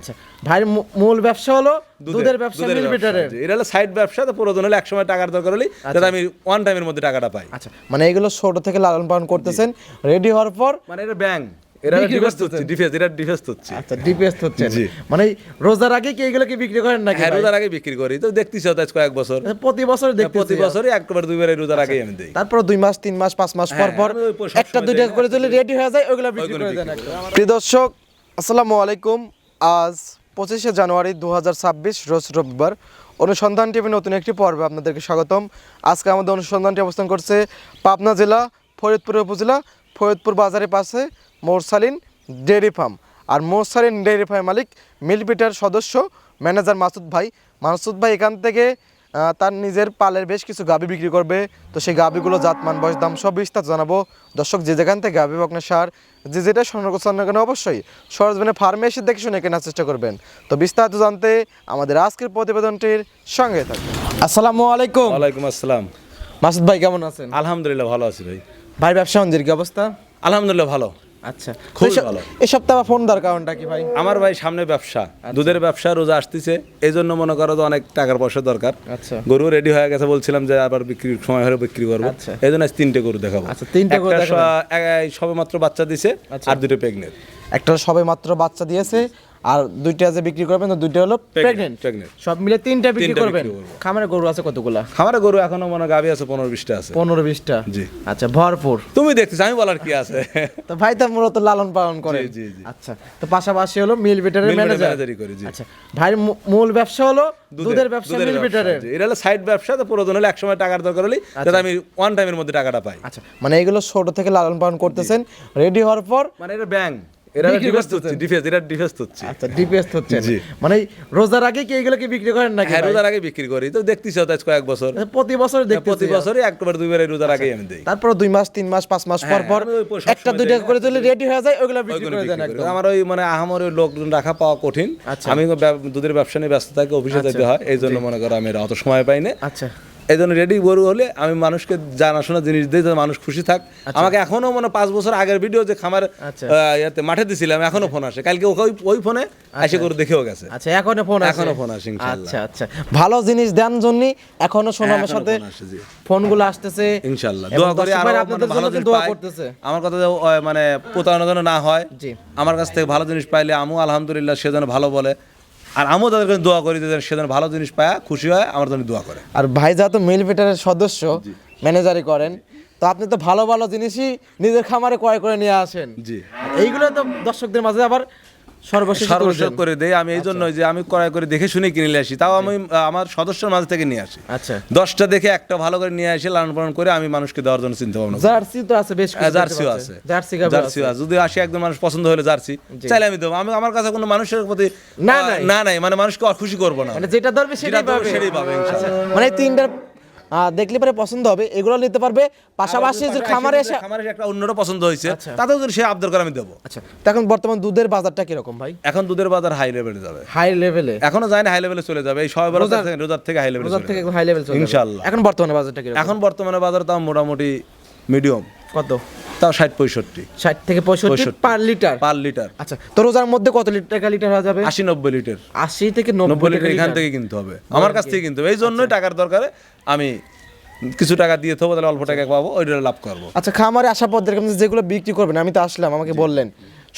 আচ্ছা ভাইয়ের মূল ব্যবসা হলো দুধের ব্যবসা মিল বিটারের। এটা হলো সাইড ব্যবসা, তো প্রয়োজন হলে এক সময় টাকার দরকার হলে যাতে আমি ওয়ান টাইমের মধ্যে টাকাটা পাই। আচ্ছা মানে এগুলো ছোট থেকে লালন পালন করতেছেন, রেডি হওয়ার পর মানে এটা ব্যাং, এটা ডিফেন্স হচ্ছে, ডিফেন্স হচ্ছে। আচ্ছা ডিপিএস হচ্ছে, মানে রোজার আগে কি এগুলো কি বিক্রি করেন নাকি? হ্যাঁ, রোজার আগে বিক্রি করি, তো দেখতেছি তো আজ কয়েক বছর, প্রতি বছর দেখতেছি, প্রতি বছরই একবার দুইবার রোজার আগেই আমি দেই। তারপর 2 মাস 3 মাস 5 মাস পর পর একটা দুইটা করে যদি রেডি হয়ে যায় ওগুলো বিক্রি করে দেন একদম। প্রিয় দর্শক আসসালামু আলাইকুম, আজ 25শে জানুয়ারি 2026 রোজ রবিবার। অনুসন্ধান টিভির নতুন একটি পর্বে আপনাদেরকে স্বাগতম। আজকে আমাদের অনুসন্ধানটি অবস্থান করছে পাবনা জেলা ফরিদপুর উপজেলা ফরিদপুর বাজারের পাশে মোরসালিন ডেয়ারি ফার্ম। আর মোরসালিন ডেয়ারি ফার্ম মালিক মিলপিটার সদস্য ম্যানেজার মাসুদ ভাই। মাসুদ ভাই এখান থেকে তার নিজের পালের বেশ কিছু গাভী বিক্রি করবে। তো সেই গাভীগুলো জাতমান বয়স দাম সব বিস্তারিত জানাবো। দর্শক যে যেখান থেকে গাভী বকনা সার যে যেটা সংগ্রহ করছেন না কেন অবশ্যই সরজমিনে ফার্মে এসে দেখে শুনে কেনার চেষ্টা করবেন। তো বিস্তারিত জানতে আমাদের আজকের প্রতিবেদনটির সঙ্গে থাকবেন। আসসালামু আলাইকুম। ওয়ালাইকুম আসসালাম। মাসুদ ভাই কেমন আছেন? আলহামদুলিল্লাহ ভালো আছি ভাই। ভাই ব্যবসা বাণিজ্যের কি অবস্থা? আলহামদুলিল্লাহ ভালো। আচ্ছা খুবই ভালো। এই সপ্তাহে ফোন দেওয়ার কারণটা কি ভাই? আমার ভাই সামনে ব্যবসা, দুধের ব্যবসা, রোজা আসতেছে, এই জন্য মনে করো তো অনেক টাকার পয়সা দরকার। আচ্ছা গরু রেডি হয়ে গেছে, বলছিলাম যে আবার বিক্রির সময় হলে বিক্রি করবো। আচ্ছা। এই জন্য আজ 3টে গরু দেখাবো। আচ্ছা 3টে গরু দেখাবেন। সবে মাত্র বাচ্চা দিছে, আর 2টে প্রেগনেন্ট। একটা সবে মাত্র বাচ্চা দিয়েছে আর 2টা যে বিক্রি করবেন, তো 2টা হলো প্রেগন্যান্ট। সব মিলে 3টা বিক্রি করবেন। খামারে গরু আছে কতগুলা? খামারে গরু এখনো মনে গাভী আছে 15-20টা আছে। 15-20টা? জি। আচ্ছা ভরপুর। তুমি দেখতেছ, আমি বলার কি আছে? তো ভাই তো মূলত লালন পালন করে। জি জি। আচ্ছা তো পাশাপাশি হলো মিল বিটারের ম্যানেজারি করি। জি। আচ্ছা ভাইয়ের মূল ব্যবসা হলো দুধের ব্যবসা মিল বিটারের। এটা হলো সাইড ব্যবসা, তো প্রয়োজন হলে এক সময় টাকার দরকার হলে যাতে আমি ওয়ান টাইমের মধ্যে টাকাটা পাই। আচ্ছা মানে এগুলো ছোট থেকে লালন পালন করতেছেন, রেডি হওয়ার পর মানে এটা ব্যাং, এটা ডিফেন্স হচ্ছে। আচ্ছা ডিপিএস হচ্ছে, মানে রোজার আগে কি এগুলো কি বিক্রি করেন নাকি? হ্যাঁ, রোজার আগে বিক্রি করি, তো দেখতেছি তো আজ কয়েক বছর, প্রতি বছর দেখতেছি, প্রতি বছরই একবার দুইবার রোজার আগেই আমি দেই। তারপর 2 মাস 3 মাস 5 মাস পর পর একটা দুইটা করে যদি রেডি হয়ে যায় ওগুলো বিক্রি করে দেন একদম। আমার ওই মানে আহামরি লোকজন রাখা পাওয়া কঠিন। আমি দুধের ব্যবসা নিয়ে ব্যস্ত থাকি, অফিসে যেতে হয়, এই জন্য মনে করো আমি অত সময় পাই না। আচ্ছা এই জন্য রেডি গরু হলে আমি মানুষকে জানাশোনা জিনিস দিই, যাতে মানুষ খুশি থাক। আমাকে এখনো মানে 5 বছর আগের ভিডিও যে খামার মাঠে দিছিলাম, এখনো ফোন আসে। কালকে ওই ফোনে এসে গরু দেখেও গেছে। আচ্ছা এখনো ফোন আসে ইনশাআল্লাহ। আচ্ছা আচ্ছা ভালো জিনিস দেন জন্য এখনো সুনামের সাথে ফোনগুলো আসতেছে ইনশাআল্লাহ। দোয়া করি আর আপনাদের ভালো জন্য জিনিস দোয়া পাই। করতেছে। আমার কথা মানে প্রতারণা যেন না হয়। জি। আমার কাছ থেকে ভালো জিনিস পাইলে আমু আলহামদুলিল্লাহ সে যেন ভালো বলে, আর আমিও তাদের কাছে দোয়া করি যে সে যেন ভালো জিনিস পায়, খুশি হয়, আমার জন্য দোয়া করে। আর ভাই যেহেতু মিল বিটারের সদস্য, ম্যানেজারি করেন, তো আপনি তো ভালো ভালো জিনিসই নিজের খামারে ক্রয় করে নিয়ে আসেন। জি। এইগুলো তো দর্শকদের মাঝে আবার সর্বশেষ করে দেই। আমি এই জন্য যে আমি ক্রয় করে দেখে শুনে কিনে নিয়ে আসি, তাও আমি আমার সদস্যের মাঝে থেকে নিয়ে আসি। আচ্ছা 10টা দেখে একটা ভালো করে নিয়ে আসি, লালন পালন করে আমি মানুষকে দেওয়ার জন্য চিন্তা ভাবনা করি। জার্সি তো আছে বেশ কিছু, জার্সিও আছে, জার্সি আছে। যদি আসি একদম মানুষ পছন্দ হলে জার্সি চাইলে আমি দেবো। আমি আমার কাছে কোনো মানুষের প্রতি নাই মানে মানুষকে খুশি করবো না, মানে যেটা ধরবে সেটাই পাবে ইনশাআল্লাহ। মানে 3টা দেখলে পরে পছন্দ হবে, এগুলো নিতে পারবে। পাশাপাশি যে খামারে একটা অন্যটা পছন্দ হয়েছে, তাতেও যদি সে আবদার করে আমি দেবো। আচ্ছা এখন বর্তমান দুধের বাজারটা কিরকম ভাই? এখন দুধের বাজার হাই লেভেলে যাবে। হাই লেভেলে এখনো যায় না, হাই লেভেলে চলে যাবে। এই সবাই রোজার থেকে হাই লেভেলে, রোজার থেকে হাই লেভেল চলে যাবে ইনশাআল্লাহ। এখন বর্তমানে বাজারটা কিরকম? এখন বর্তমানে বাজার তাও মোটামুটি মিডিয়াম। কত? তাও 60-65, 60 থেকে 65 পার লিটার। আচ্ছা তো রোজার মধ্যে কত টাকা লিটার হয়ে যাবে? 80-90 লিটার। 80 থেকে 90 লিটার এখান থেকে কিনতে হবে, আমার কাছ থেকে কিনতে হবে। এই জন্যই টাকার দরকারে আমি কিছু টাকা দিয়ে থবো, তাহলে অল্প টাকা পাবো, ওইটা লাভ করবো। আচ্ছা খামারে আসা পর যেগুলো বিক্রি করবেন, আমি তো আসলাম, আমাকে বললেন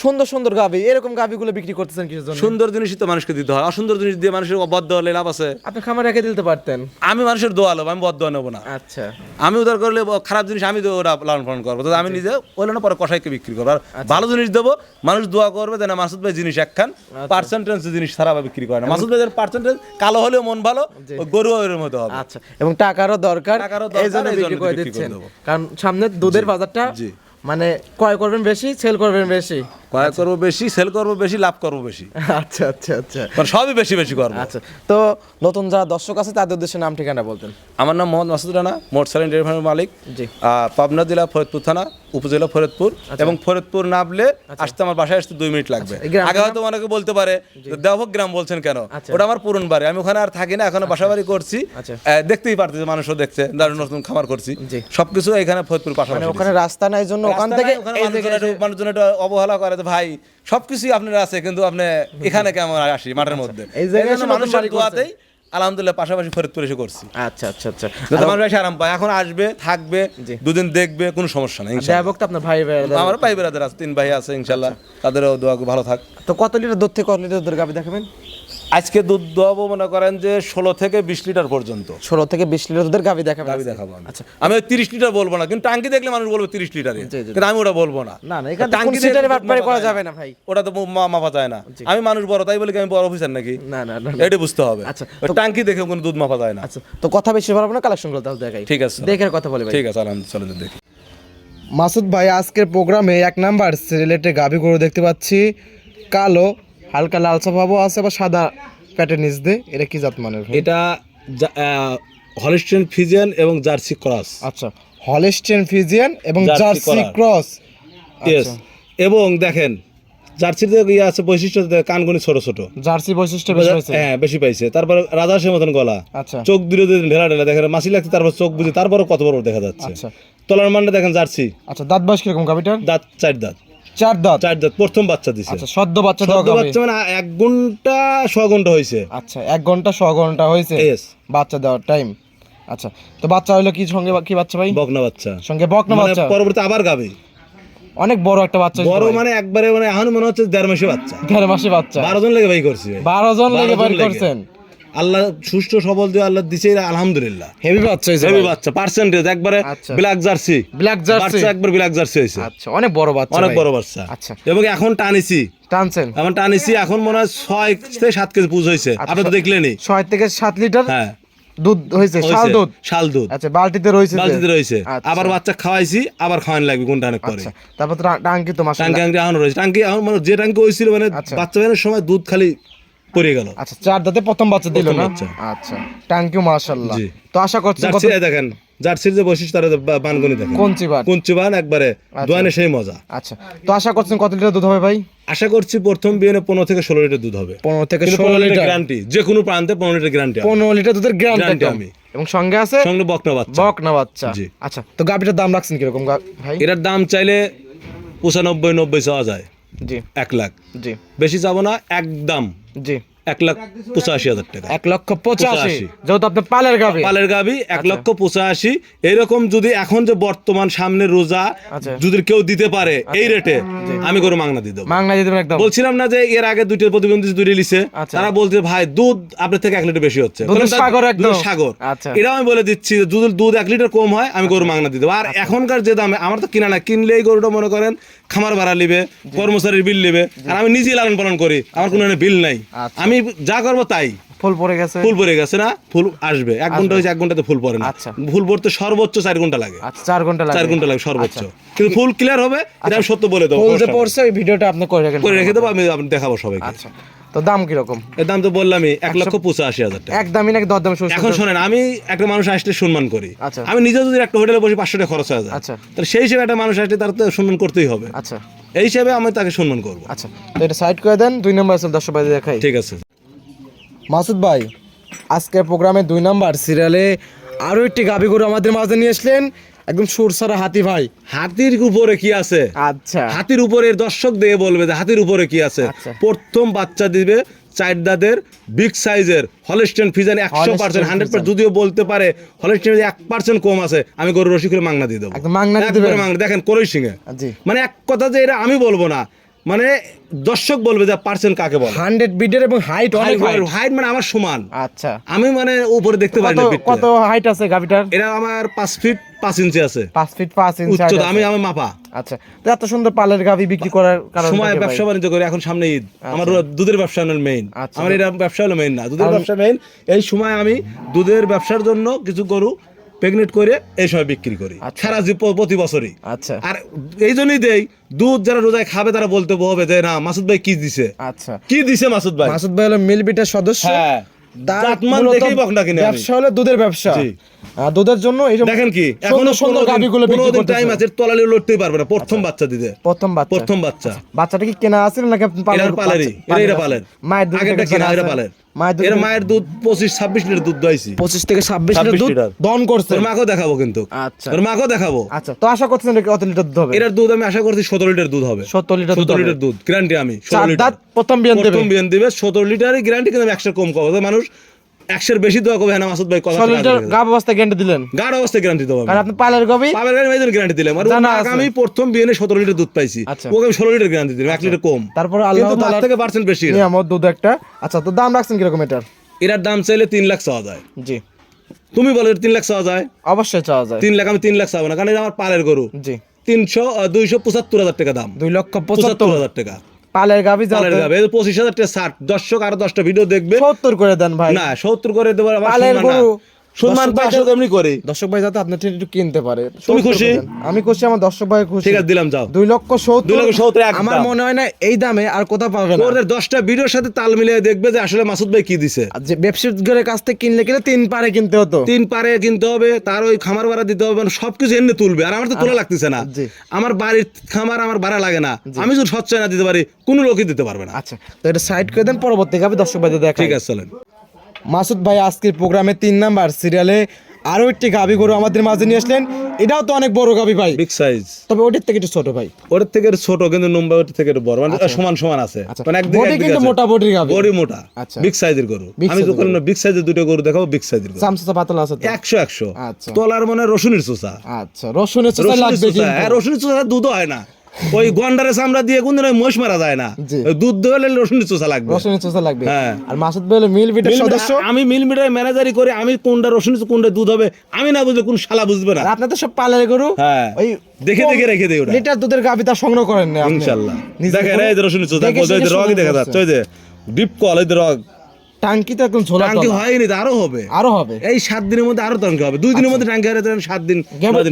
সুন্দর সুন্দর গাভী, এরকম গাভীগুলো বিক্রি করতেছেন কিসের জন্য? সুন্দর জিনিসই তো মানুষকে দিতে হয়, অসুন্দর জিনিস দিয়ে মানুষের বদ্ধ হলে লাভ আছে? আপনি খামারে রেখে দিতে পারতেন। আমি মানুষের দোয়া লোব, আমি বদ্ধ নেবো না। আচ্ছা আমি উদার করলে খারাপ জিনিস আমি ওরা লালন পালন করবো, আমি নিজে বললে না পরে কষাইকে বিক্রি করবো। আর ভালো জিনিস দেবো, মানুষ দোয়া করবে যে না মাসুদ ভাই জিনিস একখান পার্সেন্টেজ জিনিস খারাপ বিক্রি করে না। মাসুদ ভাইয়ের পার্সেন্টেজ কালো হলেও মন ভালো, গরু এর মতো হবে। আচ্ছা এবং টাকারও দরকার, এই জন্য বিক্রি করে দিচ্ছেন। কারণ সামনে দুধের বাজারটা মানে ক্রয় করবেন বেশি, সেল করবেন বেশি। ক্রয় করবো বেশি, সেল করবো বেশি, লাভ করবো বেশি। আচ্ছা আচ্ছা আচ্ছা মানে সবই বেশি বেশি করবো। আচ্ছা তো নতুন যারা দর্শক আছে তাদের উদ্দেশ্যে নাম ঠিকানা বলতেন। আমার নাম মোহাম্মদ মাসুদ রানা, মোটরসাইকেল ডেয়ারি ফার্মের মালিক। জি। পাবনা জেলা ফরিদপুর থানা, উপজেলা ফরিদপুর। এবং ফরিদপুর নামলে আসতে আমার বাসায় আসতে 2 মিনিট লাগবে। আগে হয়তো অনেকে বলতে পারে দেওভোগ গ্রাম বলছেন কেন, ওটা আমার পুরন বাড়ি, আমি ওখানে আর থাকি না, এখন বাসা বাড়ি করছি। দেখতেই পারতেছে, মানুষও দেখছে, নতুন খামার করছি, সবকিছু এখানে ফরিদপুর পাশাপাশি। ওখানে রাস্তা নাই জন্য ওখান থেকে ওখানে এই জায়গায় মানুষজন একটু অবহেলা করে যে ভাই সবকিছুই আপনার আছে কিন্তু আপনি এখানে কেমন আসি মাঠের মধ্যে এই জায়গায় এসে নতুন মানুষের বাড়ি করছেন। দোয়াতেই আলহামদুলিল্লাহ পাশাপাশি ফরিদপুর এসে করছি আচ্ছা আচ্ছা আচ্ছা যাতে মানুষ এসে আরাম পায়। এখন আসবে থাকবে জি। দুদিন দেখবে কোনো সমস্যা নেই ইনশাআল্লাহ। দেবক তো আপনার ভাই আমার ভাই বেরাদের আছে 3 ভাই আছে ইনশাআল্লাহ, তাদেরও দোয়া ভালো থাক। তো কত লিটার দুধ থেকে কত লিটার দুধের গাভী দেখাবেন? আজকে দুধ দোয়াবো মনে করেন যে 16 থেকে 20 লিটার পর্যন্ত 16 থেকে 20 লিটার দুধের গাভী দেখাবেন। গাভী দেখাবো আমি। আচ্ছা। আমি ওই 30 লিটার বলবো না, কিন্তু টাঙ্কি দেখলে মানুষ বলবে 30 লিটারে, জি, জি। কিন্তু আমি ওটা বলবো না। না না এখানে টাঙ্কি কোন দেখলে সিটারে দুধ বাটপারি মাপা করা যায় যাবে না ভাই। ওটা তো মাপা যায় না। আমি মানুষ বড় তাই বলে কি আমি বড় অফিসার নাকি? না না না এটা বুঝতে হবে। আচ্ছা, ওই টাঙ্কি দেখে কোনো দুধ মাপা যায় না। আচ্ছা তো কথা বেশি বলবো না, কালেকশন গুলো তাহলে দেখাই। ঠিক আছে দেখে কথা বলে ভাই। ঠিক আছে আলহামদুলিল্লাহ চলেন দেখি। মাসুদ ভাই আজকের প্রোগ্রামে 1 নাম্বার সিলেটের গাভী গরু দেখতে পাচ্ছি, কালো হালকা লালচা ভাবও আছে বা সাদা প্যাটের নিচ দিয়ে। এটা কি জাত মানের ভাই? এটা হলিস্টিয়ান ফিজিয়ান এবং জার্সি ক্রস। আচ্ছা হলিস্টিয়ান ফিজিয়ান এবং জার্সি জার্সি করা। ক্রস। ইয়েস, এবং দেখেন জার্সির ইয়ে আছে বৈশিষ্ট্য, কানগুনি ছোট ছোট, জার্সি বৈশিষ্ট্য বেশি হয়েছে। হ্যাঁ বেশি পাইছে। তারপরে রাজাসের মতন গলা, আচ্ছা চোখ দুটো ঢেলা ঢেলা দেখেন, মাছি লাগছে তারপর চোখ বুঝে তারপরে কত বড় দেখা যাচ্ছে। আচ্ছা তলার মানটা দেখেন জার্সি, আচ্ছা দাঁত বয়স কিরকম গাভীটার? দাঁত 4 দাঁত, 4 দাঁত। 4 দাঁত প্রথম বাচ্চা দিছে। আচ্ছা সদ্য বাচ্চা দেওয়া সদ্য গাভী। বাচ্চা মানে 1 ঘন্টা 6 ঘন্টা হয়েছে। আচ্ছা 1 ঘন্টা 6 ঘন্টা হয়েছে Yes. বাচ্চা দেওয়ার টাইম। আচ্ছা তো বাচ্চা হলো কি সঙ্গে কি বাচ্চা ভাই? বকনা বাচ্চা, সঙ্গে বকনা মানে বাচ্চা। পরবর্তী আবার গাবে অনেক বড় একটা বাচ্চা। বড় মানে একবারে মানে এখন মনে হচ্ছে 1.5 মাসে বাচ্চা। 11 মাসে বাচ্চা। 12 জন লেগে ভাই করছে। 12 জন লেগে 12 বাড়ি জন লেগে। করছেন। আল্লাহ সুষ্ঠু সবল দিয়ে আল্লাহ দিছে, আলহামদুলিল্লাহ। হেভি বাচ্চা হইছে হেভি ভাই। বাচ্চা, পার্সেন্টেজ একবারে আচ্ছা। Black jersey, black jersey. বাচ্চা একবার ব্ল্যাক জার্সি হয়েছে। আচ্ছা অনেক বড় বাচ্চা অনেক ভাই। বড় বাচ্চা। আচ্ছা এবং এখন টানিছি, টানছেন এখন টানিছি, এখন মনে হয় 6 থেকে 7 কেজি পুজ হয়েছে। আচ্ছা, আপনি তো দেখলেনই। 6 থেকে 7 লিটার হ্যাঁ দুধ হয়েছে, শাল দুধ। শাল দুধ আচ্ছা বালতিতে রয়েছে যে? বালতিতে রয়েছে। আচ্ছা। আবার বাচ্চা খাওয়াইছি, আবার খাওয়ানো লাগবে কোনটা অনেক পরে। আচ্ছা তারপর তো টাঙ্কি তো মাশাআল্লাহ। টাঙ্কি এখন রয়েছে, টাঙ্কি এখন মানে যে টাঙ্কি হয়েছিল মানে আচ্ছা। বাচ্চা বেরোনোর সময় দুধ খালি পড়ে গেল। আচ্ছা 4 দাঁতে প্রথম বাচ্চা দিল প্রথম না? বাচ্চা। আচ্ছা টাঙ্কিও মাশাআল্লাহ। জি। তো আশা করছি কত জার্সি দেখেন, জার্সির যে বৈশিষ্ট্য তার বানগুনি দেখেন, কঞ্চিবার। কুঞ্চিবান একবারে দোয়ানে সেই মজা। আচ্ছা তো আশা করছেন কত লিটার দুধ হবে ভাই? আশা করছি প্রথম বিয়ানে 15 থেকে 16 লিটার দুধ হবে। 15 থেকে কিন্তু 16 লিটার গ্যারান্টি, যে কোনো প্রান্তে 15 লিটার গ্যারান্টি। 15 লিটার দুধের গ্যারান্টি গ্যারান্টি আমি। আমি। এবং সঙ্গে আছে সঙ্গে বকনা বাচ্চা। বকনা বাচ্চা। জি। আচ্ছা তো গাভীটার দাম রাখছেন কিরকম ভাই? এটার দাম চাইলে 95-90 চাওয়া যায়, জি 1 লাখ। জি বেশি যাবো না, একদম জি 1,85,000 টাকা। 1,85,000 যেহেতু আপনার পালের গাভী। পালের গাবি 1,85,000। এরকম যদি এখন যে বর্তমান সামনে রোজা আচ্ছা। যদি কেউ দিতে পারে এই রেটে, আমি করে মাংনা দিয়ে দেবো। মাংনা দিয়ে দেবেন একদম। বলছিলাম না যে এর আগে দুইটা প্রতিবন্ধী দুইটা লিছে, আচ্ছা। তারা বলছে ভাই দুধ আপনার থেকে 1 লিটার বেশি হচ্ছে, দুধের বললাম, সাগর একদম। দুধের সাগর। আচ্ছা। এটাও আমি বলে দিচ্ছি যে দুধ 1 লিটার কম হয় আমি গরু মাংনা দিয়ে দেবো। আর এখনকার যে দামে আমার তো কিনা না, কিনলেই গরুটা মনে করেন খামার ভাড়া নিবে, কর্মচারীর বিল নেবে, আর আমি নিজেই লালন পালন করি, আমার কোনো বিল নাই। আচ্ছা। আমি যা করবো তাই। ফুল পড়ে গেছে। ফুল পড়ে গেছে না, ফুল আসবে 1 ঘন্টা হয়েছে, 1 ঘন্টাতে ফুল পড়ে না। আচ্ছা। ফুল পড়তে সর্বোচ্চ 4 ঘন্টা লাগে। আচ্ছা 4 ঘন্টা লাগে। 4 ঘন্টা লাগে সর্বোচ্চ, কিন্তু ফুল ক্লিয়ার হবে এটা আমি সত্য বলে দেবো। ফুল যে পড়ছে ওই ভিডিওটা আপনি করে রাখেন। করে রেখে দেবো, আমি দেখাবো সবাইকে। আচ্ছা তো দাম কি রকম? এর দাম তো বললামই 1,85,000 টাকা। একদমই নাকি দরদাম শুরু? এখন শোনেন, আমি একটা মানুষ আসলে সম্মান করি। আচ্ছা। আমি নিজে যদি একটা হোটেলে বসে 500 টাকা খরচ হয়ে যায়, আচ্ছা। তাহলে সেই হিসেবে একটা মানুষ আসলে তার তো সম্মান করতেই হবে। আচ্ছা এই হিসেবে আমি তাকে সম্মান করবো। আচ্ছা তো এটা সাইড করে দেন। 2 নম্বর আছে, দর্শক ভাই দেখাই। ঠিক আছে। মাসুদ ভাই আজকের প্রোগ্রামে 2 নাম্বার সিরিয়ালে আরো একটি গাভী গরু আমাদের মাঝে নিয়ে আসলেন, একদম সুরসারা হাতি ভাই। হাতির উপরে কি আছে? আচ্ছা হাতির উপরে দর্শক দিয়ে বলবে যে হাতির উপরে কি আছে। আচ্ছা। প্রথম বাচ্চা দিবে 4 দাঁতের বিগ সাইজের হলিস্টিয়ান ফিজিয়ান 100%, 100%। যদিও বলতে পারে হলিস্টিয়ান 1% কম আছে, আমি গরু রসি করে মাংনা দিয়ে দেবো। একদম মাংনা দিয়ে একবারে দিবেন? মাংনা দেখেন করই সিংহে। জি। মানে এক কথা যে এটা আমি বলবো না, মানে দর্শক বলবে যে পার্সেন্ট কাকে বলে। 100 বিটের এবং হাইট অনেক হাইট। হাইট মানে আমার সমান, আচ্ছা আমি মানে উপরে দেখতে পারি না। কত হাইট আছে গাভীটার? এটা আমার 5 ফিট 5 ইঞ্চি আছে 5 ফিট 5 ইঞ্চি height উচ্চতা, আছে। আমি মাপা। আচ্ছা তো এত সুন্দর পালের গাভী বিক্রি করার কারণ সময় ব্যবসা বাণিজ্য করি, এখন সামনে ঈদ, আমার দুধের ব্যবসা হলো মেইন। আচ্ছা। আমার এটা ব্যবসা হলো মেইন না, দুধের ব্যবসা মেইন। এই সময় আমি দুধের ব্যবসার জন্য কিছু গরু প্রেগনেন্ট করে এই সময় বিক্রি করি সারা প্রতি বছরই। আচ্ছা আর এই জন্যই দেই, দুধ যারা রোজায় খাবে তারা বলতে হবে যে না মাসুদ ভাই কি দিছে, আচ্ছা কি দিছে মাসুদ ভাই। মাসুদ ভাই হলো মিলবিটের সদস্য। হ্যাঁ, তার জাতমান মূলত দেখেই বকনা কিনে আমি। ব্যবসা হলো দুধের ব্যবসা। জি। দুধের জন্য এই দেখেন কি এখনো সুন্দর গাভীগুলো বিক্রি করতে টাইম আছে, তলালি লড়তেই পারবে না। প্রথম বাচ্চা দিতে, প্রথম প্রথম বাচ্চা। বাচ্চাটা কি কেনা আছে নাকি আপনি এটার পালেরই, এটা পালের। মায়ের দুধ আগেরটা থেকে কিনা, জানা এটা আছে? পালের। এর মায়ের দুধ 25-26 লিটার দুধ দইছি। 25 থেকে 26 লিটার দুধ দহন করছে। ওর মাকেও দেখাবো কিন্তু। আচ্ছা, ওর মাকেও দেখাবো। আচ্ছা, তো আশা করছেন কত লিটার দুধ হবে? এর দুধ আমি আশা করছি 17 লিটার দুধ হবে। 17 লিটার 17 লিটার দুধ গ্যারান্টি আমি। 16 লিটার দাঁত প্রথম বিয়ান দেবে। প্রথম বিয়ান দিবে 17 লিটারই গ্যারান্টি, কিন্তু আমি 100 কম কব। মানুষ 100 বেশি দোয়া করবে। হ্যাঁ মাসুদ ভাই কথা 16 লিটার গাব অবস্থা গ্যারান্টি দিলেন? গাঢ় অবস্থায় গ্যারান্টি দেবো। কারণ আপনি পালের গাবি গ্যারান্টি দিলাম। আর আমি প্রথম বিয়ানে 17 লিটার দুধ পাইছি, ওকে আমি 16 লিটার গ্যারান্টি দিলাম, 1 লিটার কম। তারপর আল্লাহ তাআলা থেকে পার্সেন্ট বেশি নিয়ামত দুধ একটা। আচ্ছা, তো দাম রাখছেন কি রকম এটার? এটার দাম চাইলে 3 লাখ চাওয়া যায়। জি, তুমি বলো 3 লাখ চাওয়া যায়? অবশ্যই চাওয়া যায়। 3 লাখ, আমি 3 লাখ চাবো না, কারণ এটা আমার পালের গরু। জি, 275,000 টাকা দাম। 2,75,000 টাকা পালের গাবি। পালের গাবি 25,000 টাকা 60। দর্শক আরো 10টা ভিডিও দেখবে, 70 করে দেন ভাই। না 70 করে দেবো। পালের গরু সম্মান তো আসলে এমনি করি। দর্শক ভাই যাতে আপনার থেকে একটু কিনতে পারে। তুমি খুশি? আমি খুশি, আমার দর্শক ভাই খুশি। ঠিক আছে, দিলাম, যাও। 2,70,000 আমার মনে হয় না এই দামে আর কোথাও পাবে না। ওদের 10টা ভিডিওর সাথে তাল মিলিয়ে দেখবে যে আসলে মাসুদ ভাই কি দিছে। যে ব্যবসায়ীদের কাছ থেকে কিনলে 3 পারে কিনতে হতো। 3 পারে কিনতে হবে, তার ওই খামার ভাড়া দিতে হবে, সবকিছু এনে তুলবে। আর আমার তো তোলা লাগতেছে না। আমার বাড়ির খামার, আমার ভাড়া লাগে না। আমি যদি স্বচ্ছ না দিতে পারি, কোনো লোকই দিতে পারবে না। আচ্ছা, তো এটা সাইড করে দেন, পরবর্তী গাবি দর্শক ভাইদের দেখা। ঠিক আছে, চলেন। মাসুদ ভাই আজকের প্রোগ্রামে 3 নাম্বার সিরিয়ালে আরো একটি গাবি গরু আমাদের মাঝে নিয়ে আসলেন। এটাও তো অনেক বড় গাবি ভাই, বিগ সাইজ। তবে ওটার থেকে একটু ছোট ভাই। ওর থেকে ছোট, কিন্তু নম্বর ওর থেকে বড়, মানে সমান সমান আছে। মানে বডি কিন্তু মোটা বডির গাবি, বডি মোটা। আচ্ছা, বিগ সাইজের গরু। আমি তো বললাম বিগ সাইজের দুটো গরু দেখাবো। বিগ সাইজের গরু চামচা পাতলা আছে তো 100 আচ্ছা, তোলার মনে রসুনের চোষা। আচ্ছা, রসুনের চোষা লাগবে কিন্তু। হ্যাঁ, রসুনের চোষা দুধ হয় না। ওই গন্ডারে চামড়া দিয়ে কোনদিন ওই মোষ মারা যায় না। দুধ দোয়ালে রসুনের চোষা লাগবে। রসুনের চোষা লাগবে। হ্যাঁ, আর মাসুদ ভাই হলো মিল বিটের সদস্য। আমি মিল বিটের ম্যানেজারই করি। আমি কোনটা রসুন কোনটা দুধ হবে আমি না বুঝলে কোন শালা বুঝবে না। আপনি তো সব পালের গরু। হ্যাঁ, ওই দেখে দেখে রেখে দেই। ওটা লিটার দুধের গাবি তা সংগ্রহ করেন না আপনি ইনশাআল্লাহ। দেখেন এই যে রসুনের চোষা, ওই যে রগই দেখা যাচ্ছে, ওই যে ডিপ কল, ওই যে রগ। টাঙ্কি তো একদম ঝোলা। টাঙ্কি হয়নি তো, আরো হবে। এই 7 দিনের মধ্যে আরো টাঙ্কি হবে। 2 দিনের মধ্যে টাঙ্কি হয়ে যাবে। 7 দিন।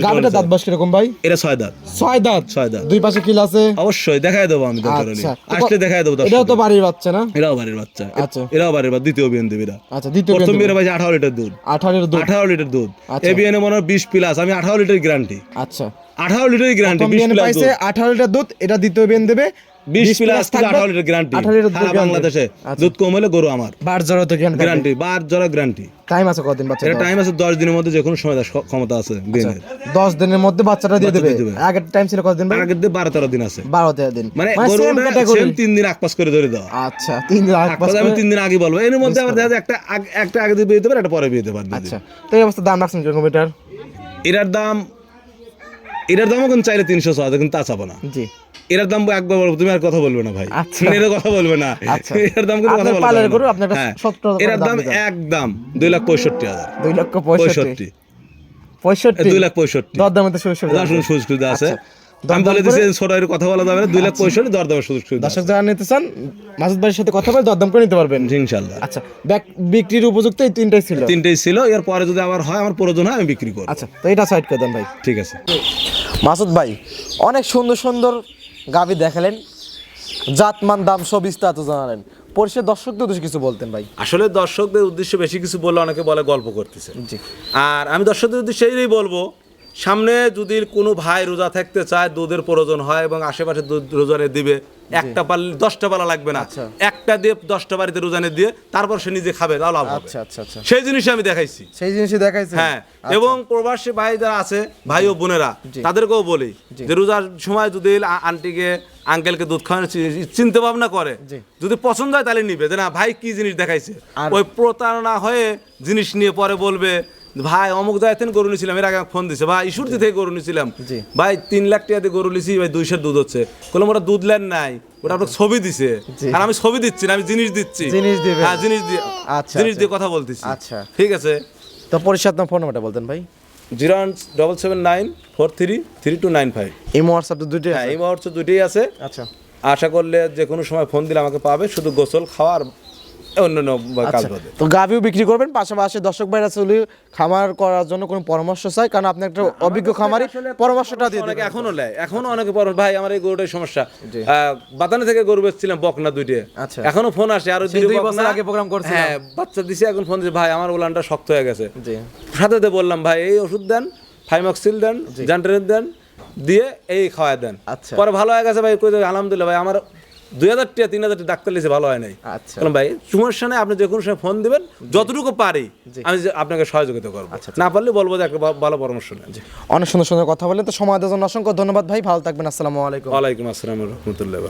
গাবিটা দাঁত বয়স কিরকম ভাই? এটা 6 দাঁত। 6 দাঁত। 6 দাঁত। দুই পাশে কিল আছে? অবশ্যই দেখায় দেবো আমি, দরকার হলে আসলে দেখায় দেবো। এটাও তো বাড়ির বাচ্চা না? এটাও বাড়ির বাচ্চা। আচ্ছা, এটাও বাড়ির বাচ্চা। দ্বিতীয় বিয়ান দেবে। আচ্ছা, দ্বিতীয় প্রথম বিয়ানে ভাই 18 লিটার দুধ। 18 লিটার দুধ। এই বিয়ানে মনে হয় 20 প্লাস। আমি 18 লিটার গ্যারান্টি। আচ্ছা, 18 লিটার গ্যারান্টি। 20 প্লাস পাইছে 18 লিটার দুধ। এটা দ্বিতীয় বিয়ান দেবে 20 প্লাস থেকে 18 লিটার গ্যারান্টি। বাংলাদেশে দুধ কম হলে গরু আমার বার জরা তো গ্যারান্টি। বার জরা গ্যারান্টি। টাইম আছে কতদিন বাচ্চা? এটা টাইম আছে 10 দিনের মধ্যে, যে কোনো সময় ক্ষমতা আছে বিয়ানের। 10 দিনের মধ্যে বাচ্চাটা দিয়ে দেবে। আগের টাইম ছিল কতদিন ভাই? আগের দিন 12-13 দিন আছে। 12-13 দিন। মানে গরুটা সেম 3 দিন আকপাস করে ধরে দাও। আচ্ছা, 3 দিন আকপাস। আমি 3 দিন আগে বলবো। এর মধ্যে আবার দেখা যায় একটা আগে দিয়ে বিয়ে দিতে পারে, একটা পরে বিয়ে দিতে পারে। আচ্ছা, তো এই অবস্থা দাম রাখছেন কিরকম এটার? এটার দামও কিন্তু চাইলে 300 চাওয়া, কিন্তু তা চাবো না। জি, এটার দাম একবার বলবো, তুমি আর কথা বলবে না ভাই। এর কথা বলবে না। এটার দাম কিন্তু কথা বলবে না। এটার দাম একদম 2,65,000। 2,65,000। 2,65,000 দরদামে তো সুযোগ সুবিধা আছে। আমি বলে দিচ্ছি ছোট কথা বলা যাবে না। 2,65,000 দরদামের সুযোগ সুবিধা। দর্শক যারা নিতে চান মাসুদ ভাইয়ের সাথে কথা বলে দরদাম করে নিতে পারবেন ইনশাআল্লাহ। আচ্ছা, বিক্রির উপযুক্ত এই তিনটাই ছিল। এর পরে যদি আবার হয়, আমার প্রয়োজন হয়, আমি বিক্রি করব। আচ্ছা, তো এটা সাইড করে দেন ভাই। ঠিক আছে। মাসুদ ভাই অনেক সুন্দর সুন্দর গাভী দেখালেন, জাতমান দাম সব বিস্তারিত জানালেন। পরিশেষে দর্শকদের উদ্দেশ্যে কিছু বলতেন ভাই? আসলে দর্শকদের উদ্দেশ্যে বেশি কিছু বললে অনেকে বলে গল্প করতেছে। আর আমি দর্শকদের উদ্দেশ্যে এই বলবো, সামনে যদি কোনো ভাই রোজা থাকতে চায়, দুধের প্রয়োজন হয় এবং আশেপাশে দুধ রোজানে দিবে, একটা পাল 10টা পালা লাগবে না, একটা দিয়ে 10টা বাড়িতে রোজানে দিয়ে তারপর সে নিজে খাবে, তাও লাভ হবে। সেই জিনিসই আমি দেখাইছি। হ্যাঁ, এবং প্রবাসী ভাই যারা আছে, ভাই ও বোনেরা, তাদেরকেও বলি যে রোজার সময় যদি আন্টিকে আঙ্কেলকে দুধ খাওয়ানো চিন্তা ভাবনা করে, যদি পছন্দ হয় তাহলে নিবে, যে না ভাই কি জিনিস দেখাইছে। ওই প্রতারণা হয়ে জিনিস নিয়ে পরে বলবে ভাই অমুক জায়গায় গরু নিয়েছিলাম, এর আগে ফোন দিছে, ভাই ইস্যুরতি থেকে গরু নিয়েছিলাম, ভাই 3 লাখ টাকা দিয়ে গরু নিয়েছি, ভাই 200 দুধ হচ্ছে। বললাম ওটা দুধ লেন নাই, ওটা আপনাকে ছবি দিছে। আর আমি ছবি দিচ্ছি না, আমি জিনিস দিচ্ছি। হ্যাঁ, জিনিস দিয়ে কথা বলতেছি। আচ্ছা, ঠিক আছে। তো পরিষদ ফোন নাম্বারটা বলতেন ভাই? 07794333295। এই হোয়াটসঅ্যাপ দুটোই? হ্যাঁ, এই হোয়াটসঅ্যাপ দুটোই আছে। আচ্ছা, আশা করলে যে কোনো সময় ফোন দিলে আমাকে পাবে, শুধু গোসল খাওয়ার অন্যান্য কাজ বাদে। তো গাভিও বিক্রি করবেন, পাশাপাশি দর্শক ভাইরা চলে খামার করার জন্য কোনো পরামর্শ চাই, কারণ আপনি একটা অভিজ্ঞ খামারি, পরামর্শটা দিয়ে দেবেন। এখনো নেয়, এখনো অনেকে ভাই আমার এই গরুটার সমস্যা, বাতানে থেকে গরু বেচছিলাম বকনা 2টে, এখনো ফোন আসে। আর 2 বছর আগে প্রোগ্রাম করছিলাম, হ্যাঁ বাচ্চা দিছে, এখন ফোন দিছে ভাই আমার ওলানটা শক্ত হয়ে গেছে। সাথে বললাম ভাই এই ওষুধ দেন, ফাইমক্সিল দেন, জান্টারেন দেন, দিয়ে এই খাওয়ায় দেন। পরে ভালো হয়ে গেছে ভাই, কই আলহামদুলিল্লাহ ভাই আমার 2000 টাকা 3000 টাকা ডাক্তার লিখে ভালো হয় নাই। আচ্ছা। বললাম ভাই সমস্যা নাই, আপনি যে কোনো সময় ফোন দিবেন, যতটুকু পারি আমি আপনাকে সহযোগিতা করবো, না পারলে বলবো যে একটা ভালো পরামর্শ নেন। অনেক সুন্দর সুন্দর কথা বলেন, তো সময় দেওয়ার জন্য অসংখ্য ধন্যবাদ ভাই, ভালো থাকবেন, আসসালামু আলাইকুম। ওয়ালাইকুম আসসালাম ওয়া রাহমাতুল্লাহি।